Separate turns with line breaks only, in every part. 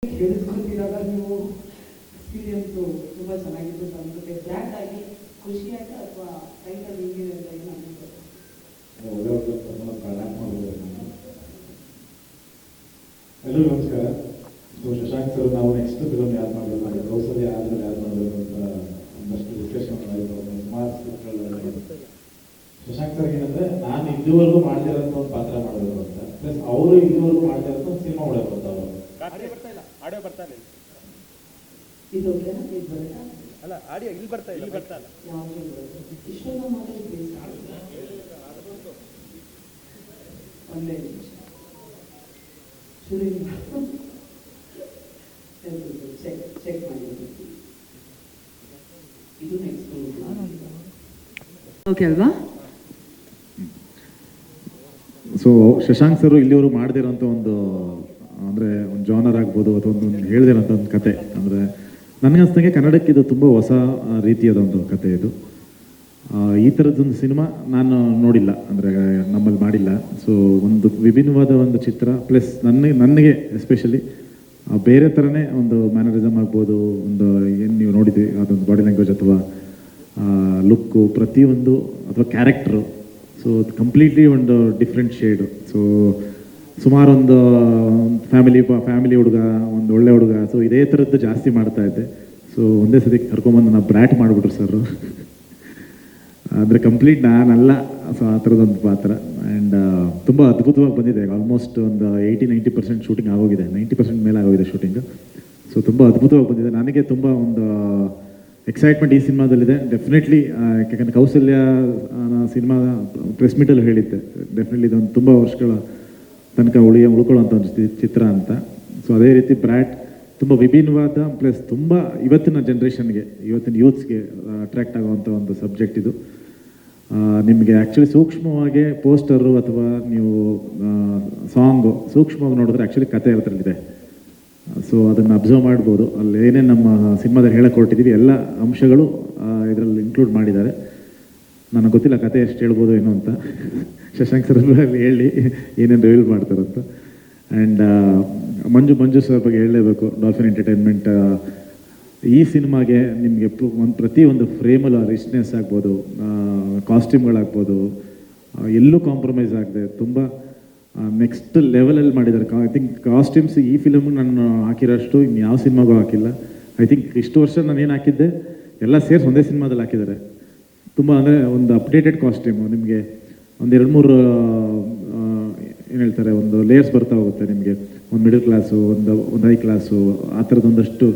ಕೇಳಿಸ್ಕೊತಿರಾಗ ನೀವು ಎಕ್ಸ್ಪೀರಿಯನ್ಸು ತುಂಬ ಚೆನ್ನಾಗಿತ್ತು ಸರ್. ಅನ್ಸುತ್ತೆ ಬ್ರ್ಯಾಂಡ್ ಆಗಿ ಖುಷಿ ಆಯ್ತಾ ಅಥವಾ ಟೈಟಲ್ ಹಿಂಗಿದೆ ಅಂತ ಏನು ಅನ್ಸುತ್ತೆ?
ಎಲ್ಲರಿಗೂ ನಮಸ್ಕಾರ. ಸೊ ಶಶಾಂಕ್ ಸರ್ ನಾವು ನೆಕ್ಸ್ಟ್ ಫಿಲಮ್ ಯಾರು ಮಾಡಬೇಕು, ಕೌಸಲ್ಯ ಆದಮೇಲೆ ಯಾರು ಮಾಡಬೇಕು ಅಂತ ಒಂದಷ್ಟು ಡಿಸ್ಕಷನ್ ಆಯಿತು. ಸುಮಾರು ಸ್ಕ್ರಿಪ್ಟ್ಗಳು ಶಶಾಂಕ್ ಸರ್ಗೆ ಏನಂದರೆ ನಾನು ಇಲ್ಲಿವರೆಗೂ ಮಾಡ್ತಿರೋಂಥ ಒಂದು ಪಾತ್ರ ಮಾಡಬೇಕು ಅಂತ, ಪ್ಲಸ್ ಅವರು ಇಲ್ಲಿವರೆಗೂ ಮಾಡ್ತಿರೋಂಥ ಒಂದು ಸಿನಿಮಾ ಮಾಡಬೇಕು ಅಂತ. ಅವರು
ಆಡಿಯೋ ಬರ್ತಾ ಇಲ್ಲ.
ಇದು ಓಕೆನಾ? ಇದು ಬರುತ್ತಾ?
ಅಲ್ಲ, ಆಡಿಯೋ ಇಲ್ಲಿ ಬರ್ತಾ ಇಲ್ಲ.
ಯಾವುದು ಇಷ್ಟೊಂದು ಮಾತಾಡಿ ಒಂದೇ ನಿಮಿಷ ಶುರು ಚೆಕ್ ಮಾಡಿ. ಇದು ನೆಕ್ಸ್ಟ್
ಓಕೆ ಅಲ್ವಾ?
ಸೊ ಶಶಾಂಕ್ ಸರ್ ಇಲ್ಲಿವರೆಗೂ ಮಾಡದಿರೋಂಥ ಒಂದು ಅಂದರೆ ಒಂದು ಜಾನರ್ ಆಗ್ಬೋದು ಅಥವಾ ಒಂದು ಹೇಳ್ದಿರೋಂಥ ಒಂದು ಕತೆ. ಅಂದರೆ ನನಗನ್ಸ್ದಂಗೆ ಕನ್ನಡಕ್ಕೆ ಇದು ತುಂಬ ಹೊಸ ರೀತಿಯಾದ ಒಂದು ಕತೆ ಇದು. ಈ ಥರದ್ದೊಂದು ಸಿನಿಮಾ ನಾನು ನೋಡಿಲ್ಲ, ಅಂದರೆ ನಮ್ಮಲ್ಲಿ ಮಾಡಿಲ್ಲ. ಸೊ ಒಂದು ವಿಭಿನ್ನವಾದ ಒಂದು ಚಿತ್ರ, ಪ್ಲಸ್ ನನಗೆ ಎಸ್ಪೆಷಲಿ ಬೇರೆ ಥರನೇ ಒಂದು ಮ್ಯಾನರಿಸಮ್ ಆಗ್ಬೋದು, ಒಂದು ಏನು ನೀವು ನೋಡಿದ್ರಿ ಅದೊಂದು ಬಾಡಿ ಲ್ಯಾಂಗ್ವೇಜ್ ಅಥವಾ ಲುಕ್ಕು ಪ್ರತಿಯೊಂದು ಅಥವಾ ಕ್ಯಾರೆಕ್ಟ್ರು, ಸೊ ಕಂಪ್ಲೀಟ್ಲಿ ಒಂದು ಡಿಫ್ರೆಂಟ್ ಶೇಡು. ಸೊ ಸುಮಾರು ಒಂದು ಫ್ಯಾಮಿಲಿ ಹುಡುಗ, ಒಂದು ಒಳ್ಳೆ ಹುಡುಗ, ಸೊ ಇದೇ ಥರದ್ದು ಜಾಸ್ತಿ ಮಾಡ್ತಾ ಇದ್ದೆ. ಸೊ ಒಂದೇ ಸತಿ ಕರ್ಕೊಂಬಂದು ನಾವು ಬ್ರ್ಯಾಟ್ ಮಾಡಿಬಿಟ್ರು ಸರ್. ಅಂದರೆ ಕಂಪ್ಲೀಟ್ ನಾನಲ್ಲ, ಸೊ ಆ ಥರದೊಂದು ಪಾತ್ರ. ಆ್ಯಂಡ್ ತುಂಬ ಅದ್ಭುತವಾಗಿ ಬಂದಿದೆ. ಆಲ್ಮೋಸ್ಟ್ ಒಂದು 80-90% ಶೂಟಿಂಗ್ ಆಗೋಗಿದೆ, 90% ಮೇಲೆ ಆಗೋಗಿದೆ ಶೂಟಿಂಗು. ಸೊ ತುಂಬ ಅದ್ಭುತವಾಗಿ ಬಂದಿದೆ. ನನಗೆ ತುಂಬ ಒಂದು ಎಕ್ಸೈಟ್ಮೆಂಟ್ ಈ ಸಿನಿಮಾದಲ್ಲಿದೆ ಡೆಫಿನೆಟ್ಲಿ. ಯಾಕಂದರೆ ಕೌಸಲ್ಯ ಸಿನಿಮಾ ಪ್ರೆಸ್ ಮೀಟಲ್ಲಿ ಹೇಳಿದ್ದೆ, ಡೆಫಿನೆಟ್ಲಿ ಇದೊಂದು ತುಂಬ ವರ್ಷಗಳ ತನಕ ಉಳ್ಕೊಳ್ಳೋಂಥ ಒಂದು ಚಿತ್ರ ಅಂತ. ಸೊ ಅದೇ ರೀತಿ ಬ್ರ್ಯಾಟ್ ತುಂಬ ವಿಭಿನ್ನವಾದ, ಪ್ಲಸ್ ತುಂಬ ಇವತ್ತಿನ ಜನ್ರೇಷನ್ಗೆ, ಇವತ್ತಿನ ಯೂತ್ಸ್ಗೆ ಅಟ್ರ್ಯಾಕ್ಟ್ ಆಗುವಂಥ ಒಂದು ಸಬ್ಜೆಕ್ಟ್ ಇದು. ನಿಮಗೆ ಆ್ಯಕ್ಚುಲಿ ಸೂಕ್ಷ್ಮವಾಗಿ ಪೋಸ್ಟರು ಅಥವಾ ನೀವು ಸಾಂಗು ಸೂಕ್ಷ್ಮವಾಗಿ ನೋಡಿದ್ರೆ ಆ್ಯಕ್ಚುಲಿ ಕತೆ ಅದರಲ್ಲಿದೆ. ಸೊ ಅದನ್ನು ಅಬ್ಸರ್ವ್ ಮಾಡ್ಬೋದು. ಅಲ್ಲಿ ಏನೇನು ನಮ್ಮ ಸಿನಿಮಾದಲ್ಲಿ ಹೇಳಕ್ಕೆ ಹೊರಟಿದ್ದೀವಿ ಎಲ್ಲ ಅಂಶಗಳು ಇದರಲ್ಲಿ ಇನ್ಕ್ಲೂಡ್ ಮಾಡಿದ್ದಾರೆ. ನನಗೆ ಗೊತ್ತಿಲ್ಲ ಕತೆ ಎಷ್ಟು ಹೇಳ್ಬೋದು ಏನೋ ಅಂತ. ಶಶಾಂಕ್ ಸರ್ ಹೇಳಿ ಏನೇನು ರಿವೀಲ್ ಮಾಡ್ತಾರಂತ. ಆ್ಯಂಡ್ ಮಂಜು ಸರ್ ಬಗ್ಗೆ ಹೇಳಲೇಬೇಕು. ಡಾಲ್ಫಿನ್ ಎಂಟರ್ಟೈನ್ಮೆಂಟ್ ಈ ಸಿನಿಮಾಗೆ ನಿಮಗೆ ಪ್ರತಿಯೊಂದು ಫ್ರೇಮಲ್ಲಿ ರಿಚ್ನೆಸ್ ಆಗ್ಬೋದು, ಕಾಸ್ಟ್ಯೂಮ್ಗಳಾಗ್ಬೋದು, ಎಲ್ಲೂ ಕಾಂಪ್ರಮೈಸ್ ಆಗದೆ ತುಂಬ ನೆಕ್ಸ್ಟ್ ಲೆವೆಲಲ್ಲಿ ಮಾಡಿದ್ದಾರೆ. ಐ ಥಿಂಕ್ ಕಾಸ್ಟ್ಯೂಮ್ಸ್ ಈ ಫಿಲಮ್ಗೆ ನಾನು ಹಾಕಿರೋಷ್ಟು ಇನ್ನು ಯಾವ ಸಿನಿಮಾಗೂ ಹಾಕಿಲ್ಲ. ಐ ಥಿಂಕ್ ಇಷ್ಟು ವರ್ಷ ನಾನು ಏನು ಹಾಕಿದ್ದೆ ಎಲ್ಲ ಸೇರಿಸಿ ಒಂದೇ ಸಿನಿಮಾದಲ್ಲಿ ಹಾಕಿದ್ದಾರೆ. ತುಂಬ ಅಂದರೆ ಒಂದು ಅಪ್ಡೇಟೆಡ್ ಕಾಸ್ಟ್ಯೂಮು, ನಿಮಗೆ ಒಂದು 2-3 ಏನು ಹೇಳ್ತಾರೆ, ಒಂದು ಲೇಯರ್ಸ್ ಬರ್ತಾ ಹೋಗುತ್ತೆ. ನಿಮಗೆ ಒಂದು ಮಿಡಲ್ ಕ್ಲಾಸು, ಒಂದು ಹೈ ಕ್ಲಾಸು, ಆ ಥರದೊಂದಷ್ಟು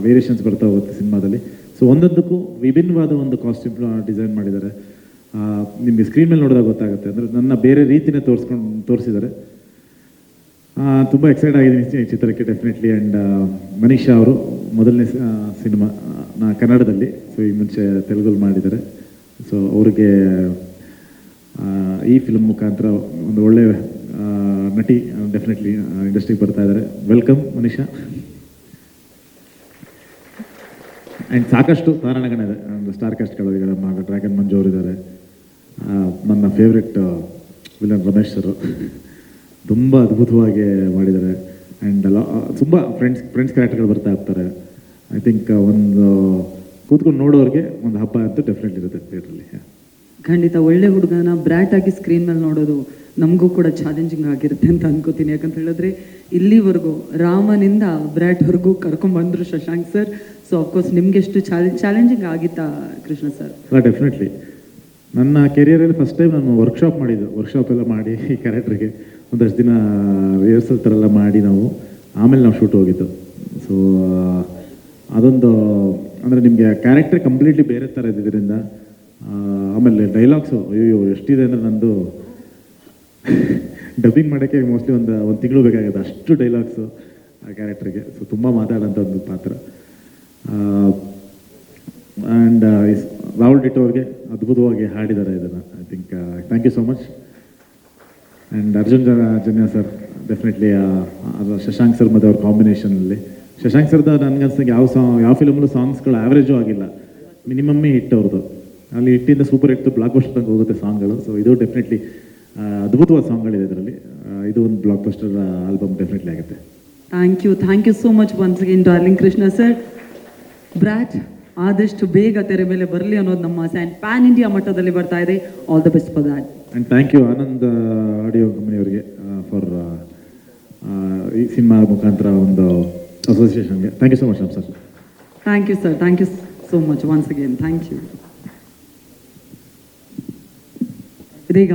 ವೇರಿಯೇಷನ್ಸ್ ಬರ್ತಾ ಹೋಗುತ್ತೆ ಸಿನಿಮಾದಲ್ಲಿ. ಸೊ ಒಂದೊಂದಕ್ಕೂ ವಿಭಿನ್ನವಾದ ಒಂದು ಕಾಸ್ಟ್ಯೂಮ್ ಡಿಸೈನ್ ಮಾಡಿದ್ದಾರೆ. ನಿಮಗೆ ಸ್ಕ್ರೀನ್ ಮೇಲೆ ನೋಡಿದಾಗ ಗೊತ್ತಾಗುತ್ತೆ. ಅಂದರೆ ನನ್ನ ಬೇರೆ ರೀತಿನೇ ತೋರಿಸಿದ್ದಾರೆ. ತುಂಬ ಎಕ್ಸೈಟ್ ಆಗಿದ್ದೀನಿ ಈ ಚಿತ್ರಕ್ಕೆ ಡೆಫಿನೆಟ್ಲಿ. ಆ್ಯಂಡ್ ಮನೀಷಾ ಅವರು ಮೊದಲನೇ ಸಿನಿಮಾ ಕನ್ನಡದಲ್ಲಿ, ಸೊ ಈ ಮುಂಚೆ ತೆಲುಗಲ್ಲಿ ಮಾಡಿದ್ದಾರೆ. ಸೊ ಅವ್ರಿಗೆ ಈ ಫಿಲ್ಮ್ ಮುಖಾಂತರ ಒಂದು ಒಳ್ಳೆ ನಟಿ ಡೆಫಿನೆಟ್ಲಿ ಇಂಡಸ್ಟ್ರಿಗೆ ಬರ್ತಾ ಇದ್ದಾರೆ. ವೆಲ್ಕಮ್ ಮನೀಷಾ. ಆ್ಯಂಡ್ ಸಾಕಷ್ಟು ತಾರಾಗಣಗಳಿದೆ, ಒಂದು ಸ್ಟಾರ್ ಕಾಸ್ಟ್ಗಳು. ಈಗ ನಮ್ಮ ಡ್ರ್ಯಾಗನ್ ಮಂಜು ಅವರಿದ್ದಾರೆ, ನನ್ನ ಫೇವ್ರೆಟ್ ವಿಲನ್ ರಮೇಶ್ ಸರು ತುಂಬ ಅದ್ಭುತವಾಗಿ ಮಾಡಿದ್ದಾರೆ. ಆ್ಯಂಡ್ ತುಂಬ ಫ್ರೆಂಡ್ಸ್ ಕ್ಯಾರೆಕ್ಟರ್ಗಳು ಬರ್ತಾ ಇರ್ತಾರೆ. ಐ ಥಿಂಕ್ ಒಂದು ಕೂತ್ಕೊಂಡು ನೋಡೋರಿಗೆ ಒಂದು ಹಬ್ಬ ಅಂತೂ ಡೆಫಿನೆಟ್ಲಿ ಇರುತ್ತೆ ಥಿಯೇಟ್ರಲ್ಲಿ.
ಖಂಡಿತ ಒಳ್ಳೆ ಹುಡುಗನ ಬ್ರ್ಯಾಟ್ ಆಗಿ ಸ್ಕ್ರೀನ್ ಮೇಲೆ ನೋಡೋದು ನಮಗೂ ಕೂಡ ಚಾಲೆಂಜಿಂಗ್ ಆಗಿರುತ್ತೆ ಅಂತ ಅನ್ಕೋತೀನಿ. ಯಾಕಂತ ಹೇಳಿದ್ರೆ ಇಲ್ಲಿವರೆಗೂ ರಾಮನಿಂದ ಬ್ರ್ಯಾಟ್ವರೆಗೂ ಕರ್ಕೊಂಡ್ಬಂದರು ಶಶಾಂಕ್ ಸರ್. ಸೊ ಅಫ್ಕೋರ್ಸ್ ನಿಮ್ಗೆ ಎಷ್ಟು ಚಾಲೆಂಜಿಂಗ್ ಆಗಿತ್ತಾ ಕೃಷ್ಣ ಸರ್?
ಅಲ್ಲ, ಡೆಫಿನೆಟ್ಲಿ ನನ್ನ ಕೆರಿಯರಲ್ಲಿ ಫಸ್ಟ್ ಟೈಮ್ ನಾನು ವರ್ಕ್ಶಾಪ್ ಎಲ್ಲ ಮಾಡಿ ಈ ಕ್ಯಾರೆಕ್ಟ್ರಿಗೆ ಒಂದಷ್ಟು ದಿನ ರಿಹರ್ಸಲ್ ಥರ ಎಲ್ಲ ಮಾಡಿ ಆಮೇಲೆ ನಾವು ಶೂಟ್ ಹೋಗಿದ್ದು. ಸೊ ಅದೊಂದು ಅಂದರೆ ನಿಮಗೆ ಕ್ಯಾರೆಕ್ಟರ್ ಕಂಪ್ಲೀಟ್ಲಿ ಬೇರೆ ಥರ ಇದ್ದಿದ್ದರಿಂದ. ಆಮೇಲೆ ಡೈಲಾಗ್ಸು ಅಯ್ಯೋ ಎಷ್ಟಿದೆ ಅಂದರೆ ನಂದು ಡಬ್ಬಿಂಗ್ ಮಾಡೋಕ್ಕೆ ಮೋಸ್ಟ್ಲಿ ಒಂದು ತಿಂಗಳು ಬೇಕಾಗುತ್ತೆ, ಅಷ್ಟು ಡೈಲಾಗ್ಸು ಆ ಕ್ಯಾರೆಕ್ಟ್ರಿಗೆ. ಸೊ ತುಂಬ ಮಾತಾಡೋಂಥ ಒಂದು ಪಾತ್ರ. ಆ್ಯಂಡ್ ರಾಹುಲ್ ಡಿಟೋ ಅವ್ರಿಗೆ ಅದ್ಭುತವಾಗಿ ಹಾಡಿದ್ದಾರೆ ಇದನ್ನು. I think thank you so much. And Arjun Janya sir definitely ಅದು ಶಶಾಂಕ್ ಸರ್ ಮತ್ತು ಅವ್ರ ಕಾಂಬಿನೇಷನಲ್ಲಿ. ಶಶಾಂಕ್ ಸರ್ದ ನನಗನ್ಸಿದಂಗೆ ಯಾವ ಫಿಲಮಲ್ಲೂ ಸಾಂಗ್ಸ್ಗಳು ಆ್ಯಾವ್ರೇಜು ಆಗಿಲ್ಲ, ಮಿನಿಮಮ್ಮೇ ಹಿಟ್ ಅವ್ರದ್ದು. ಅಲ್ಲಿ ಹಿಟ್ಟಿಂದ ಸೂಪರ್ ಹಿಟ್ಟು ಬ್ಲಾಕ್ ಬಸ್ಟರ್ ತನಕ ಹೋಗುತ್ತೆ ಸಾಂಗ್ಗಳು. ಸೊ ಇದು ಡೆಫಿನೆಟ್ಲಿ ಅದ್ಭುತವಾದ ಸಾಂಗ್ಗಳಿದೆ ಇದರಲ್ಲಿ. ಇದು ಒಂದು ಬ್ಲಾಕ್ ಬಸ್ಟರ್ ಆಲ್ಬಮ್ ಡೆಫಿನೆಟ್ಲಿ ಆಗುತ್ತೆ.
Thank you so much once again Darling Krishna sir. Brat ಆದಷ್ಟು ಬೇಗ ತೆರೆ ಮೇಲೆ ಬರಲಿ ಅನ್ನೋದು ನಮ್ಮ ಆಸೆ. ಆ್ಯಂಡ್ ಪ್ಯಾನ್ ಇಂಡಿಯಾ ಮಟ್ಟದಲ್ಲಿ ಬರ್ತಾ ಇದೆ. All the best for that.
And thank you Anand audio ಕಂಪನಿಯವರಿಗೆ ಫಾರ್ ಈ ಸಿನಿಮಾ ಮುಖಾಂತರ ಒಂದು ಅಸೋಸಿಯೇಷನ್ಗೆ thank you so much sir.
Thank you sir. Thank you so much once again. Thank you. ಇದೀಗ